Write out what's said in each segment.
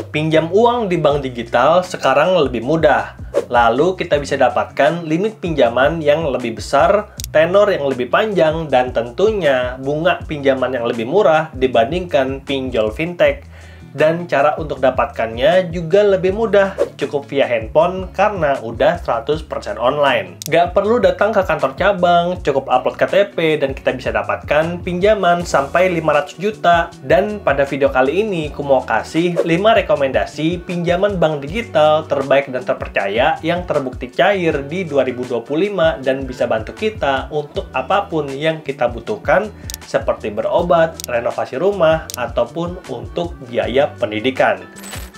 Pinjam uang di bank digital sekarang lebih mudah. Lalu kita bisa dapatkan limit pinjaman yang lebih besar, tenor yang lebih panjang, dan tentunya bunga pinjaman yang lebih murah dibandingkan pinjol fintech. Dan cara untuk dapatkannya juga lebih mudah, cukup via handphone karena udah 100% online. Gak perlu datang ke kantor cabang, cukup upload KTP dan kita bisa dapatkan pinjaman sampai 500 juta. Dan pada video kali ini, aku mau kasih 5 rekomendasi pinjaman bank digital terbaik dan terpercaya yang terbukti cair di 2025 dan bisa bantu kita untuk apapun yang kita butuhkan, seperti berobat, renovasi rumah, ataupun untuk biaya pendidikan.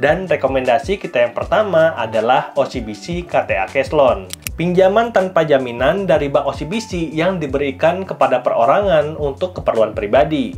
Dan rekomendasi kita yang pertama adalah OCBC KTA Cash Loan. Pinjaman tanpa jaminan dari Bank OCBC yang diberikan kepada perorangan untuk keperluan pribadi.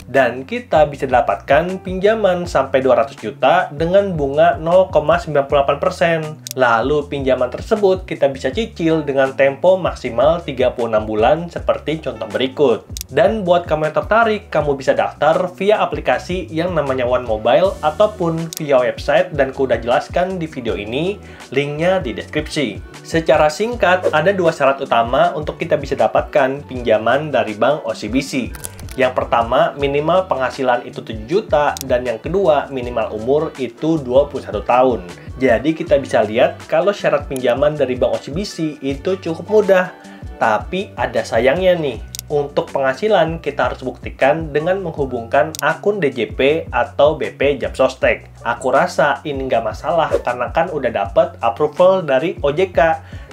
Dan kita bisa dapatkan pinjaman sampai 200 juta dengan bunga 0,98%. Lalu pinjaman tersebut kita bisa cicil dengan tempo maksimal 36 bulan seperti contoh berikut. Dan buat kamu yang tertarik, kamu bisa daftar via aplikasi yang namanya One Mobile ataupun via website dan aku udah jelaskan di video ini, linknya di deskripsi. Secara singkat, ada 2 syarat utama untuk kita bisa dapatkan pinjaman dari Bank OCBC. Yang pertama, minimal penghasilan itu 7 juta, dan yang kedua, minimal umur itu 21 tahun. Jadi kita bisa lihat kalau syarat pinjaman dari Bank OCBC itu cukup mudah. Tapi ada sayangnya nih, untuk penghasilan kita harus buktikan dengan menghubungkan akun DJP atau BP Japsostek. Aku rasa ini nggak masalah karena kan udah dapet approval dari OJK.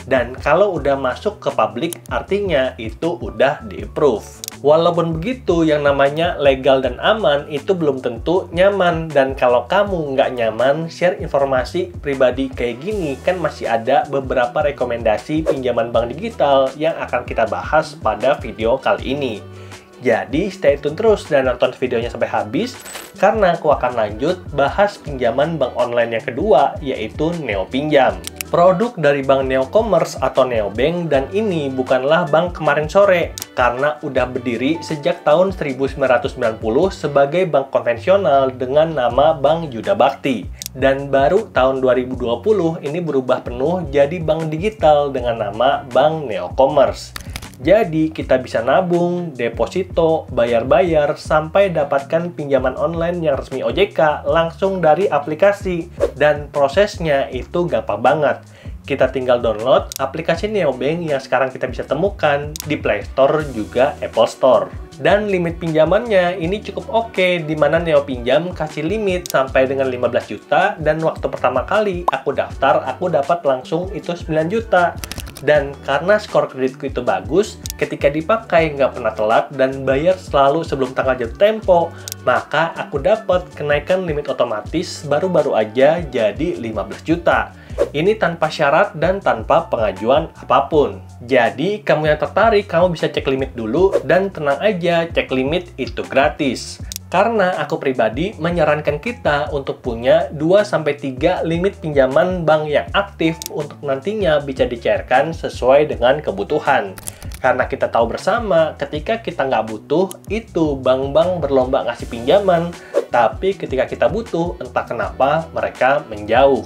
Dan kalau udah masuk ke publik, artinya itu udah di-approve. Walaupun begitu, yang namanya legal dan aman itu belum tentu nyaman. Dan kalau kamu nggak nyaman share informasi pribadi kayak gini, kan masih ada beberapa rekomendasi pinjaman bank digital yang akan kita bahas pada video kali ini. Jadi stay tune terus dan nonton videonya sampai habis, karena aku akan lanjut bahas pinjaman bank online yang kedua, yaitu Neo Pinjam. Produk dari Bank Neo Commerce atau Neobank, dan ini bukanlah bank kemarin sore, karena udah berdiri sejak tahun 1990 sebagai bank konvensional dengan nama Bank Yuda Bakti. Dan baru tahun 2020 ini berubah penuh jadi bank digital dengan nama Bank Neo Commerce. Jadi kita bisa nabung, deposito, bayar-bayar, sampai dapatkan pinjaman online yang resmi OJK langsung dari aplikasi. Dan prosesnya itu gampang banget. Kita tinggal download aplikasi Neobank yang sekarang kita bisa temukan di Play Store juga Apple Store. Dan limit pinjamannya ini cukup oke, di mana Neo Pinjam kasih limit sampai dengan 15 juta, dan waktu pertama kali aku daftar, aku dapat langsung itu 9 juta. Dan karena skor kreditku itu bagus, ketika dipakai nggak pernah telat dan bayar selalu sebelum tanggal jatuh tempo, maka aku dapat kenaikan limit otomatis baru-baru aja jadi 15 juta. Ini tanpa syarat dan tanpa pengajuan apapun. Jadi, kamu yang tertarik, kamu bisa cek limit dulu, dan tenang aja, cek limit itu gratis. Karena aku pribadi menyarankan kita untuk punya 2-3 limit pinjaman bank yang aktif untuk nantinya bisa dicairkan sesuai dengan kebutuhan. Karena kita tahu bersama, ketika kita nggak butuh, itu bank-bank berlomba ngasih pinjaman, tapi ketika kita butuh, entah kenapa mereka menjauh.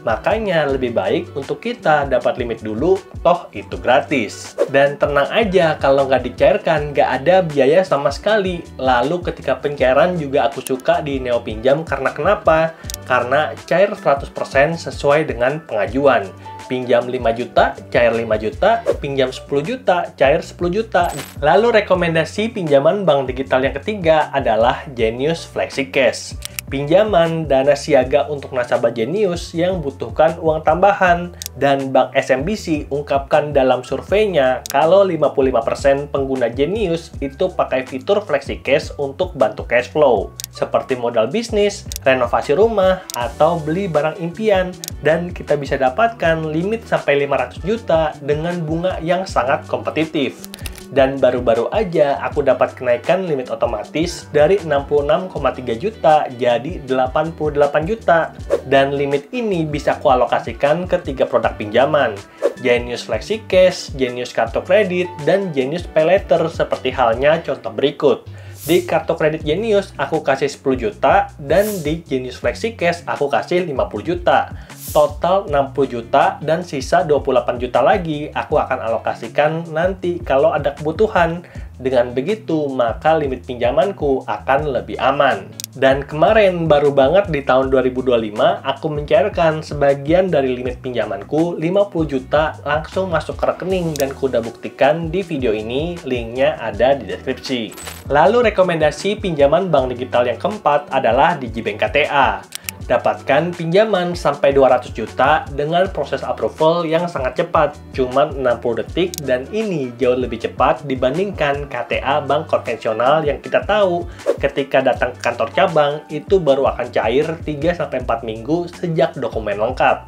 Makanya lebih baik untuk kita dapat limit dulu, toh itu gratis. Dan tenang aja, kalau nggak dicairkan, nggak ada biaya sama sekali. Lalu ketika pencairan juga aku suka di Neo Pinjam, karena kenapa? Karena cair 100% sesuai dengan pengajuan. Pinjam 5 juta, cair 5 juta, pinjam 10 juta, cair 10 juta. Lalu rekomendasi pinjaman bank digital yang ketiga adalah Genius FlexiCash. Pinjaman dana siaga untuk nasabah Genius yang butuhkan uang tambahan. Dan Bank SMBC ungkapkan dalam surveinya kalau 55% pengguna Genius itu pakai fitur FlexiCash untuk bantu cash flow, seperti modal bisnis, renovasi rumah, atau beli barang impian. Dan kita bisa dapatkan limit sampai 500 juta dengan bunga yang sangat kompetitif. Dan baru-baru aja aku dapat kenaikan limit otomatis dari 66,3 juta jadi 88 juta. Dan limit ini bisa aku alokasikan ke 3 produk pinjaman, Genius FlexiCash, Genius Kartu Kredit, dan Genius Pay Later, seperti halnya contoh berikut. Di kartu kredit Genius aku kasih 10 juta dan di Genius Flexi Cash aku kasih 50 juta. Total 60 juta dan sisa 28 juta lagi aku akan alokasikan nanti kalau ada kebutuhan. Dengan begitu, maka limit pinjamanku akan lebih aman. Dan kemarin, baru banget di tahun 2025, aku mencairkan sebagian dari limit pinjamanku 50 juta langsung masuk ke rekening dan ku udah buktikan di video ini, linknya ada di deskripsi. Lalu rekomendasi pinjaman bank digital yang keempat adalah Digibank KTA. Dapatkan pinjaman sampai 200 juta dengan proses approval yang sangat cepat, cuman 60 detik, dan ini jauh lebih cepat dibandingkan KTA bank konvensional yang kita tahu ketika datang ke kantor cabang itu baru akan cair 3-4 minggu sejak dokumen lengkap.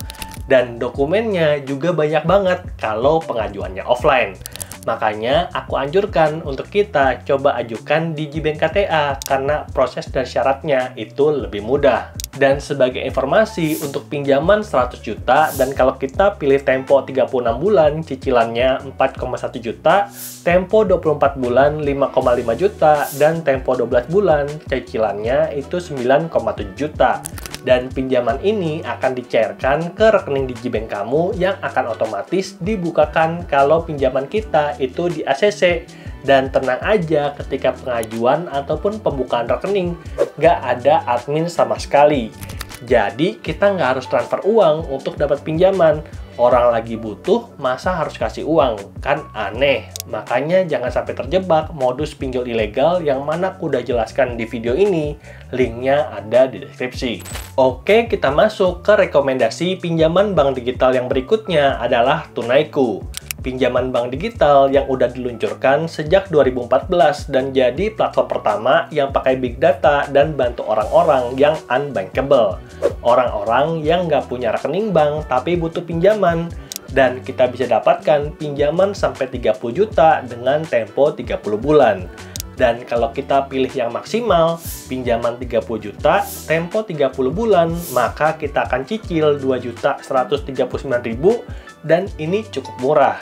Dan dokumennya juga banyak banget kalau pengajuannya offline. Makanya aku anjurkan untuk kita coba ajukan Digibank KTA karena proses dan syaratnya itu lebih mudah. Dan sebagai informasi, untuk pinjaman 100 juta dan kalau kita pilih tempo 36 bulan, cicilannya 4,1 juta, tempo 24 bulan 5,5 juta, dan tempo 12 bulan, cicilannya itu 9,7 juta. Dan pinjaman ini akan dicairkan ke rekening Digibank kamu yang akan otomatis dibukakan kalau pinjaman kita itu di ACC. Dan tenang aja ketika pengajuan ataupun pembukaan rekening, nggak ada admin sama sekali. Jadi kita nggak harus transfer uang untuk dapat pinjaman. Orang lagi butuh, masa harus kasih uang? Kan aneh. Makanya jangan sampai terjebak modus pinjol ilegal yang mana aku udah jelaskan di video ini. Linknya ada di deskripsi. Oke, kita masuk ke rekomendasi pinjaman bank digital yang berikutnya adalah Tunaiku. Pinjaman bank digital yang udah diluncurkan sejak 2014 dan jadi platform pertama yang pakai big data dan bantu orang-orang yang unbankable. Orang-orang yang nggak punya rekening bank tapi butuh pinjaman. Dan kita bisa dapatkan pinjaman sampai 30 juta dengan tempo 30 bulan. Dan kalau kita pilih yang maksimal, pinjaman 30 juta, tempo 30 bulan, maka kita akan cicil 2.139.000 dan ini cukup murah.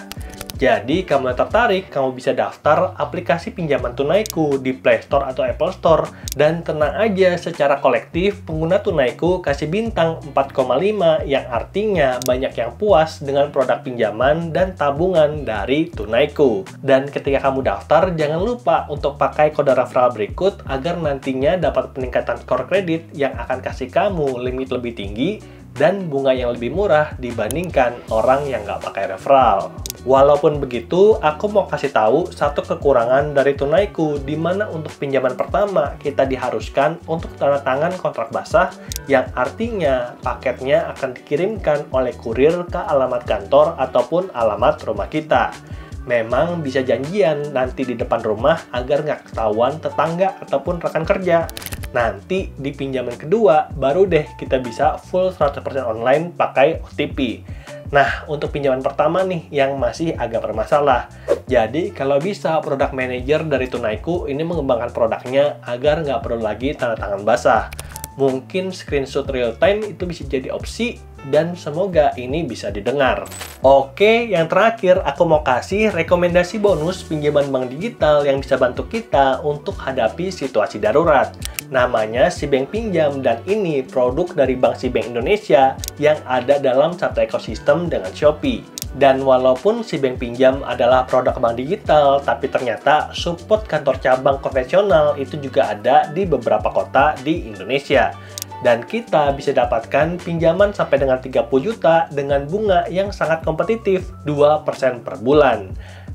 Jadi, kamu yang tertarik, kamu bisa daftar aplikasi pinjaman Tunaiku di Play Store atau Apple Store. Dan tenang aja, secara kolektif, pengguna Tunaiku kasih bintang 4,5 yang artinya banyak yang puas dengan produk pinjaman dan tabungan dari Tunaiku. Dan ketika kamu daftar, jangan lupa untuk pakai kode referral berikut agar nantinya dapat peningkatan skor kredit yang akan kasih kamu limit lebih tinggi dan bunga yang lebih murah dibandingkan orang yang nggak pakai referral. Walaupun begitu, aku mau kasih tahu satu kekurangan dari Tunaiku, di mana untuk pinjaman pertama kita diharuskan untuk tanda tangan kontrak basah, yang artinya paketnya akan dikirimkan oleh kurir ke alamat kantor ataupun alamat rumah kita. Memang bisa janjian nanti di depan rumah agar nggak ketahuan tetangga ataupun rekan kerja. Nanti di pinjaman kedua, baru deh kita bisa full 100% online pakai OTP. Nah, untuk pinjaman pertama nih yang masih agak bermasalah. Jadi, kalau bisa produk manager dari Tunaiku ini mengembangkan produknya agar nggak perlu lagi tanda tangan basah. Mungkin screenshot real time itu bisa jadi opsi dan semoga ini bisa didengar. Oke, yang terakhir aku mau kasih rekomendasi bonus pinjaman bank digital yang bisa bantu kita untuk hadapi situasi darurat. Namanya Sibank Pinjam dan ini produk dari Bank Sibank Indonesia yang ada dalam satu ekosistem dengan Shopee. Dan walaupun Sibank Pinjam adalah produk bank digital, tapi ternyata support kantor cabang konvensional itu juga ada di beberapa kota di Indonesia. Dan kita bisa dapatkan pinjaman sampai dengan 30 juta dengan bunga yang sangat kompetitif, 2% per bulan.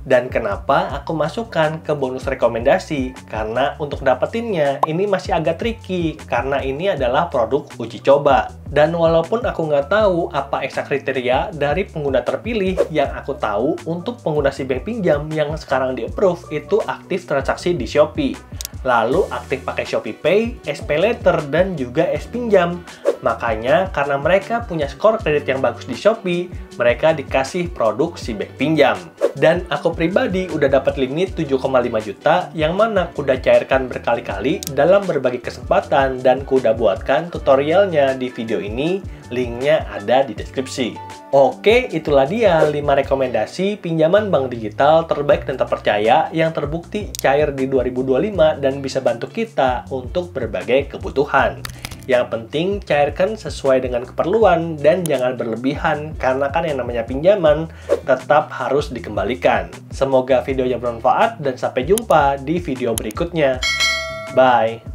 Dan kenapa aku masukkan ke bonus rekomendasi? Karena untuk dapetinnya ini masih agak tricky, karena ini adalah produk uji coba. Dan walaupun aku nggak tahu apa eksak kriteria dari pengguna terpilih, yang aku tahu untuk pengguna Sibank Pinjam yang sekarang di-approve itu aktif transaksi di Shopee. Lalu aktif pakai Shopee Pay, SPayLater, dan juga S-Pinjam. Makanya karena mereka punya skor kredit yang bagus di Shopee, mereka dikasih produk Cback Pinjam. Dan aku pribadi udah dapat limit 7,5 juta yang mana aku udah cairkan berkali-kali dalam berbagai kesempatan dan aku udah buatkan tutorialnya di video ini, linknya ada di deskripsi. Oke, itulah dia 5 rekomendasi pinjaman bank digital terbaik dan terpercaya yang terbukti cair di 2025 dan bisa bantu kita untuk berbagai kebutuhan. Yang penting cairkan sesuai dengan keperluan dan jangan berlebihan karena kan yang namanya pinjaman tetap harus dikembalikan. Semoga videonya bermanfaat dan sampai jumpa di video berikutnya. Bye!